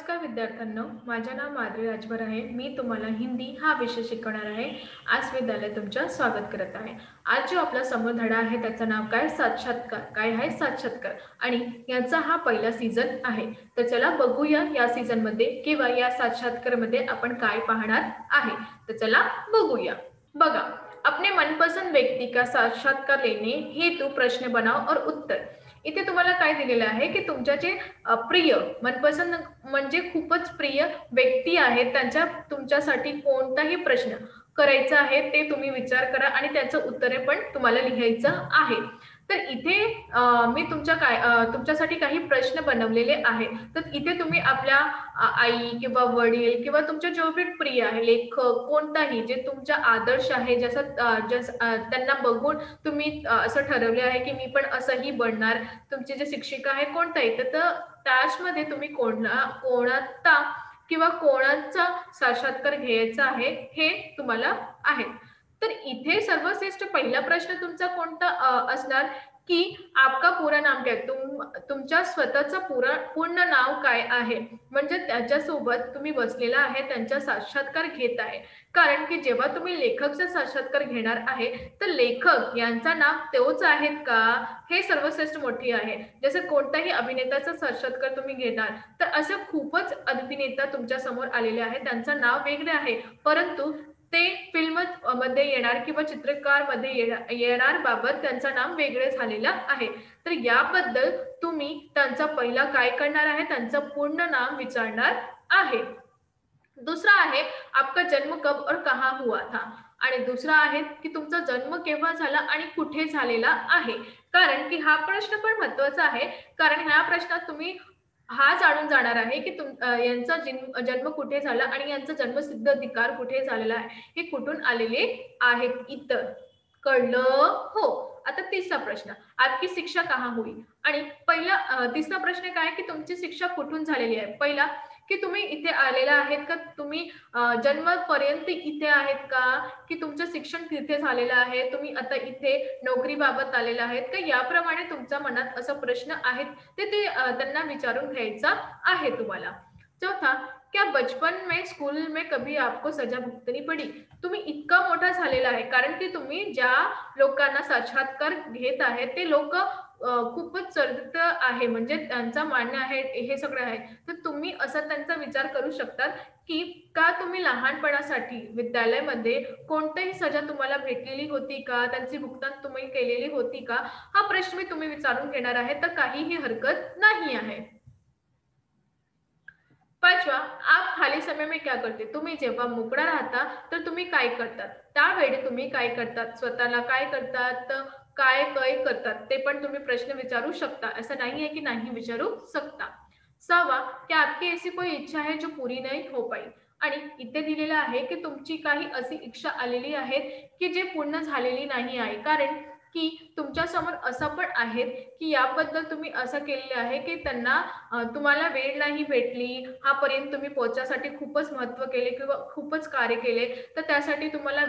नमस्कार विद्यार्थ्यांनो, माझे नाव माधवी राजभर आहे. मी तुम्हाला हिंदी हा विषय शिकवणार आहे. आज विद्यालय तुमचं स्वागत करत आहे. आज जो आपला समोर धडा आहे त्याचं नाव काय? साक्षात्कार. काय आहे? साक्षात्कार. आणि याचा हा पहिला सीझन आहे. तर चला बघूया या सीझनमध्ये किंवा या साक्षात्कारमध्ये आपण काय पाहणार आहे. तर चला बघूया. बघा, अपने मनपसंद व्यक्ती का साक्षात्कार लेने हेतु प्रश्न बनाओ और उत्तर. इथे तुम्हाला काय दिलेलं आहे की तुमच्या जे प्रिय मनपसंद म्हणजे खूपच प्रिय व्यक्ती आहेत त्यांच्या तुमच्यासाठी कोणताही प्रश्न करायचा आहे ते तुम्ही विचार करा आणि त्याचं उत्तरे पण तुम्हाला लिहायचं आहे. तर इथे मी तुमच्यासाठी काही प्रश्न बनवलेले आहे. तर इथे तुम्ही आपल्या आई किंवा वडील किंवा तुमच्या जो भी प्रिय आहे लेखक कोणताही जे तुमचा आदर्श आहे त्यांना बघून तुम्ही असं ठरवले आहे की मी पण असंही बनणार. तुमचे जे शिक्षिका आहे कोणताही तर त्यामध्ये तुम्ही कोणता किंवा कोणाचा साक्षात्कार घ्यायचा आहे हे तुम्हाला आहे. तर इथे सर्वश्रेष्ठ पहिला प्रश्न तुमचा कोणता असणार की आपका पूरा नाम क्या तुमच्या स्वतःचं पूर्ण नाव काय आहे. म्हणजे त्याच्यासोबत तुम्ही बसलेला आहे त्यांचा साक्षात्कार घेत आहे. कारण की जेव्हा तुम्ही लेखकचा साक्षात्कार घेणार आहे तर लेखक यांचा नाव तोच आहेत का हे सर्वश्रेष्ठ मोठी आहे. जसं कोणताही अभिनेत्याचा साक्षात्कार तुम्ही घेणार तर असं खूपच अभिनेता तुमच्या समोर आलेले आहेत त्यांचं नाव वेगळे आहे परंतु ते फिल्म मध्ये येणार किंवा चित्रकार मध्ये येणार बाबत त्यांचं नाव वेगळे झालेलं आहे. तर याबद्दल तुम्ही त्यांचा पहिला काय करणार आहे त्यांचं पूर्ण नाव विचारणार आहे. दूसरा आहे आपका जन्म कब और कहाँ हुआ था. आणि दुसरा आहे की तुमचा जन्म केव्हा झाला आणि कुठे झालेला आहे. कारण की हा प्रश्न पण महत्वाचा आहे. कारण ह्या प्रश्नात तुम्ही हा जाणून जाणार आहे की यांचा जन्म कुठे झाला आणि यांचा जन्मसिद्ध अधिकार कुठे झालेला आहे. हे कुठून आलेले आहेत इतर. कळलं? हो. आता तिसरा प्रश्न आपकी शिक्षा कहाँ हुई. आणि तिसरा प्रश्न काय की तुमची शिक्षा कुठून झालेली आहे. पहिला की तुम्ही इथे आलेला आहेत का तुम्ही जन्मपर्यंत इथे आहेत का की तुमचं शिक्षण तिथे झालेलं आहे तुम्ही आता इथे नोकरीबाबत आलेला आहेत का याप्रमाणे तुमच्या मनात असा प्रश्न आहेत ते त्यांना विचारून घ्यायचा आहे तुम्हाला. चौथा क्या बचपन में स्कूल में कभी आपको सजा भुगतनी पड़ी. तुम्ही इतका मोठा झालेला आहे कारण की तुम्ही ज्या लोकांना साक्षात्कार घेत आहेत ते लोक खूपच चरित्र आहे म्हणजे त्यांचा मान्य आहे हे सगळं आहे. तर तुम्ही असा त्यांचा विचार करू शकतात की का तुम्ही लहानपणासाठी विद्यालयामध्ये कोणतीही सजा तुम्हाला भेटलेली होती का त्यांची भुगतान तुम्ही केलेली होती का हा प्रश्न मी तुम्ही विचारून घेणार आहे तर काहीही हरकत नाही आहे. पाचवा आप खाली समय में क्या करते. तुम्ही जेव्हा मोकळा राहता तर तुम्ही काय करतात त्यावेळी तुम्ही काय करतात स्वतःला काय करतात काय काय करतात ते पण तुम्ही प्रश्न विचारू शकता. असं नाही आहे की नाही विचारू शकता. सहावा की आपकी ऐसी कोई इच्छा है जो पूरी नहीं हो पाई. आणि इथे दिलेलं आहे की तुमची काही अशी इच्छा आलेली आहे की जे पूर्ण झालेली नाही आहे. कारण की तुमच्या समोर असं पण आहे की याबद्दल तुम्ही असं केलेलं आहे की त्यांना तुम्हाला वेळ नाही भेटली हा पर्यंत तुम्ही पोहोचण्यासाठी खूपच महत्व केले किंवा खूपच कार्य केले तर त्यासाठी तुम्हाला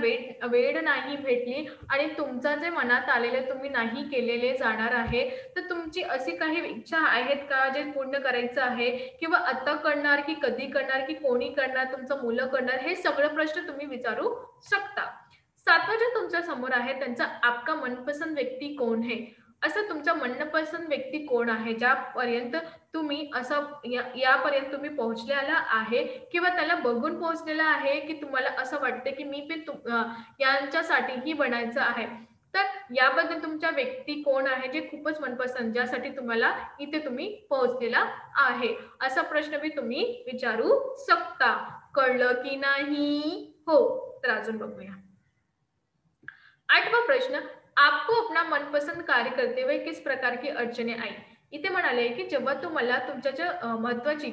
वेळ नाही भेटली आणि तुमचा जे मनात आलेले तुम्ही नाही केलेले जाणार आहे. तर तुमची अशी काही इच्छा आहेत का जे पूर्ण करायचं आहे किंवा आता करणार की कधी करणार की कोणी करणार तुमचं मुलं करणार हे सगळं प्रश्न तुम्ही विचारू शकता. सातवा जे तुमच्या समोर आहे त्यांचा आपका मनपसंद व्यक्ती कोण है. असं तुमचा मनपसंद व्यक्ती कोण आहे ज्यापर्यंत तुम्ही असं यापर्यंत तुम्ही पोहोचलेला आहे किंवा त्याला बघून पोहोचलेला आहे की तुम्हाला असं वाटतं की मी पण यांच्यासाठीही बनायचं आहे. तर याबद्दल तुमच्या व्यक्ती कोण आहे जे खूपच मनपसंत ज्यासाठी तुम्हाला इथे तुम्ही पोहोचलेला आहे असा प्रश्न मी तुम्ही विचारू शकता. कळलं की नाही. हो. तर अजून बघूया. आठवा प्रश्न आपको अपना मनपसंद कार्य करते हुए किस प्रकार की अडचणी आई. इथे म्हणाले की जेव्हा तुम्हाला तुमच्या ज्या महत्वाची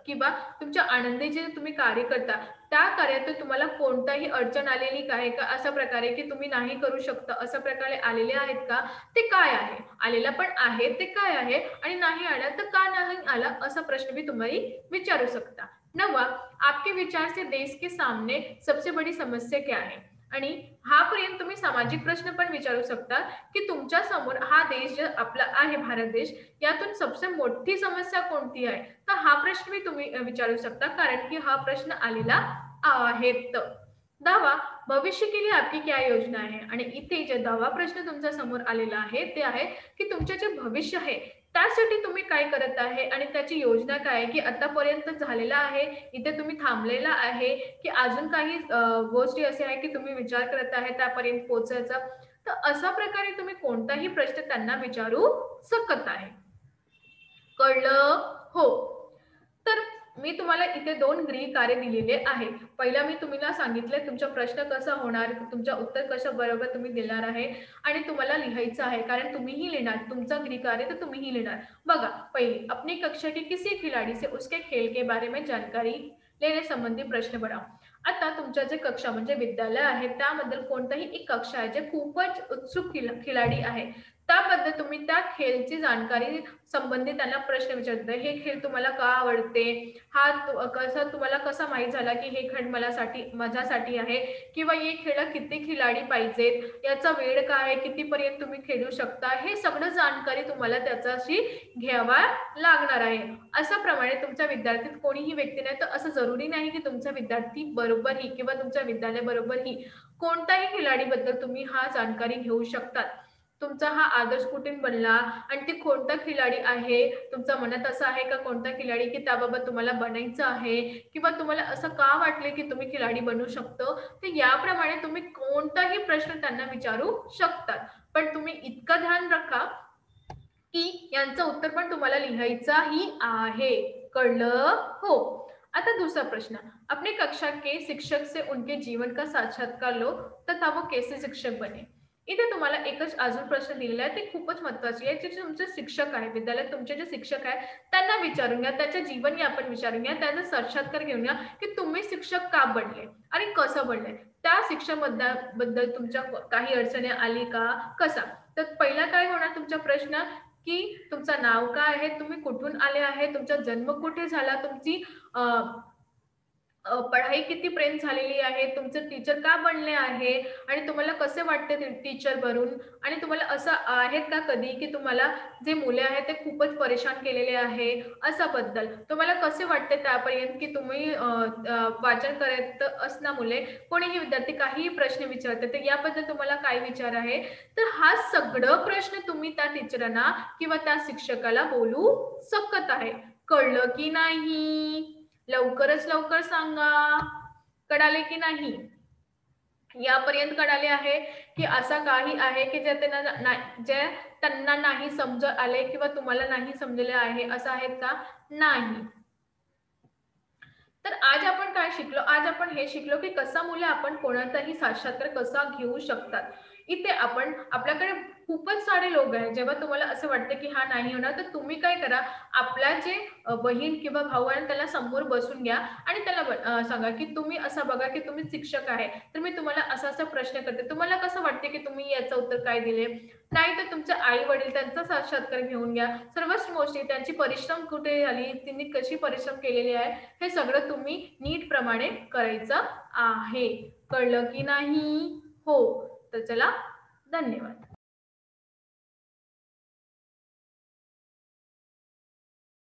किंवा तुमच्या आनंदी जे तुम्ही कार्य करता त्या कार्यात तुम्हाला कोणताही अडचण आलेली काय का अशा प्रकारे की तुम्ही नाही करू शकता अशा प्रकारे आलेले आहेत का ते काय आहे. आलेला पण आहे ते काय आहे आणि नाही आला तर का नाही आला असा प्रश्न मी तुम्हाला विचारू शकता. नववा आपके विचार से देश के सामने सबसे बड़ी समस्या क्या है. आणि हा पर्यंत तुम्ही सामाजिक प्रश्न पण विचारू शकता, की तुमच्या समोर हा देश जे आपला आहे भारत देश, यातून सबसे मोठी समस्या कोणती आहे? तर हा प्रश्न मी तुम्ही विचारू शकता, कारण की हा प्रश्न आलेला आहेत. 10वा, भविष्य के लिए आपकी क्या योजना आहे? आणि इथे जे 10वा प्रश्न तुमच्या समोर आलेला आहे, ते आहे, की तुमचे जे भविष्य आहे, त्यासाठी तुम्ही काय करत आहे आणि त्याची योजना काय आहे? की आतापर्यंत झालेला आहे, इथे तुम्ही थांबलेला आहे, की अजून काही गोष्टी अशा आहेत, की तुम्ही विचार करत आहे त्यापर्यंत पोहोचायचा? तर अशा प्रकारे तुम्ही कोणताही प्रश्न त्यांना विचारू शकत आहे. कळलं? हो. तर मी तुम्हाला इथे 2 गृहकार्य दिलेले आहे. पहिला मी तुम्हाला सांगितले तुमचा प्रश्न कसा होणार, तुमचं उत्तर कसं बरोबर तुम्ही देणार आहे आणि तुम्हाला लिहायचं आहे. कारण तुम्हीही लिहिणार. तुमचा गृहकार्य तर तुम्हीही लिहिणार. बघा, पहिली अपनी कक्षा के किसी खिलाड़ी से उसके खेल के बारे में जानकारी लेने संबंधी प्रश्न बनाओ. आता तुमच्या जे कक्षा म्हणजे विद्यालय आहे, त्याबद्दल कोणताही एक कक्षा आहे, जे खूपच उत्सुक खिलाडी आहे. त्याबद्दल तुम्ही त्या खेळची जाणकारी संबंधित त्यांना प्रश्न विचारता. हे खेळ तुम्हाला का आवडते? हा कसा तुम्हाला कसा माहीत झाला, की हे खेळ माझ्यासाठी आहे? किंवा हे खेळात किती खिलाडी पाहिजेत? याचा वेळ काय आहे? कितीपर्यंत तुम्ही खेळू शकता? हे सगळं जाणकारी तुम्हाला त्याच्याशी घ्यावा लागणार आहे. अशाप्रमाणे तुमच्या विद्यार्थीत कोणीही व्यक्ती नाही, तर असं जरुरी नाही, की तुमचा विद्यार्थी बरोबरही किंवा तुमच्या विद्यालय बरोबरही कोणत्याही खिलाडीबद्दल तुम्ही हा जाणकारी घेऊ शकतात. तुमचा हा आदर्श कुटुंब बनला आणि ते कोणता खिलाडी आहे, तुमच्या मनात असं आहे का कोणता खिलाडी, की त्याबाबत तुम्हाला बनायचं आहे किंवा तुम्हाला असं का वाटले, की तुम्ही खिलाडी बनू शकतो? तर याप्रमाणे तुम्ही कोणताही प्रश्न त्यांना विचारू शकतात. पण तुम्ही इतकं ध्यान रखा, की यांचं उत्तर पण तुम्हाला लिहायचाही आहे. कळलं? हो. आता दुसरा प्रश्न. अपने कक्षा के शिक्षक से उनके जीवन का साक्षात्कार लो तथा वो कैसे शिक्षक बने. इथे तुम्हाला एकच अजून प्रश्न दिलेला आहे, ते खूपच महत्त्वाचे आहे. जे तुमचे शिक्षक आहे, विद्यालयात तुमचे जे शिक्षक आहे, त्यांना विचारून घ्या. त्याचे जीवन यापन विचारून घ्या. त्याचा साक्षात्कार घेऊन घ्या, की तुम्ही शिक्षक का बनले आणि कसं बनले? त्या शिक्षणाबद्दल तुमच्या काही अडचणी आली का? कसा? तर पहिला काय होणार तुमचा प्रश्न, की तुमचं नाव काय आहे? तुम्ही कुठून आले आहे? तुमचा जन्म कुठे झाला? तुमची अ, पढाई कितीपर्यंत झालेली आहे? तुमचं टीचर का बनले आहे? आणि तुम्हाला कसे वाटते ते टीचर बनून? आणि तुम्हाला असं आहेत का कधी, की तुम्हाला जे मुले आहेत ते खूपच परेशान केलेले आहे, अशाबद्दल? तुम्हाला कसे वाटते त्यापर्यंत, की तुम्ही वाचन करत असना मुले, कोणीही विद्यार्थी काहीही प्रश्न विचारते, तर याबद्दल तुम्हाला काय विचार आहे? तर हा सगळं प्रश्न तुम्ही त्या टीचरांना किंवा त्या शिक्षकाला बोलू शकत आहे. कळलं की नाही? लवकरच लवकर सांगा. कळाले की नाही? यापर्यंत कळाले आहे, की असं काही आहे, की जे त्यांना नाही समजत आले किंवा तुम्हाला नाही समजले आहे, असं आहेत का? नाही. तर आज आपण काय शिकलो? आज आपण हे शिकलो, की कसा मुले आपण कोणाचाही साक्षात्कार कसा घेऊ शकतात. इथे आपण आपल्याकडे खूपच सारे लोक आहेत. जेव्हा तुम्हाला असं वाटतं, की हा नाही होणार, तर तुम्ही काय करा, आपल्या जे बहीण किंवा भाऊ आहे त्याला समोर बसून घ्या आणि त्याला सांगा, की तुम्ही असं बघा, की तुम्ही शिक्षक आहे. तर मी तुम्हाला असा-असा प्रश्न करते. तुम्हाला कसं वाटते, की तुम्ही याचं उत्तर काय दिले? नाहीतर तुमचे आई-वडील त्यांचा साक्षात्कार घेऊन घ्या. सर्वच गोष्टी त्यांची परिश्रम कुठे झाली, त्यांनी कशी परिश्रम केलेली आहे, हे सगळं तुम्ही नीटप्रमाणे करायचं आहे. कळलं की नाही? हो. तर चला, धन्यवाद.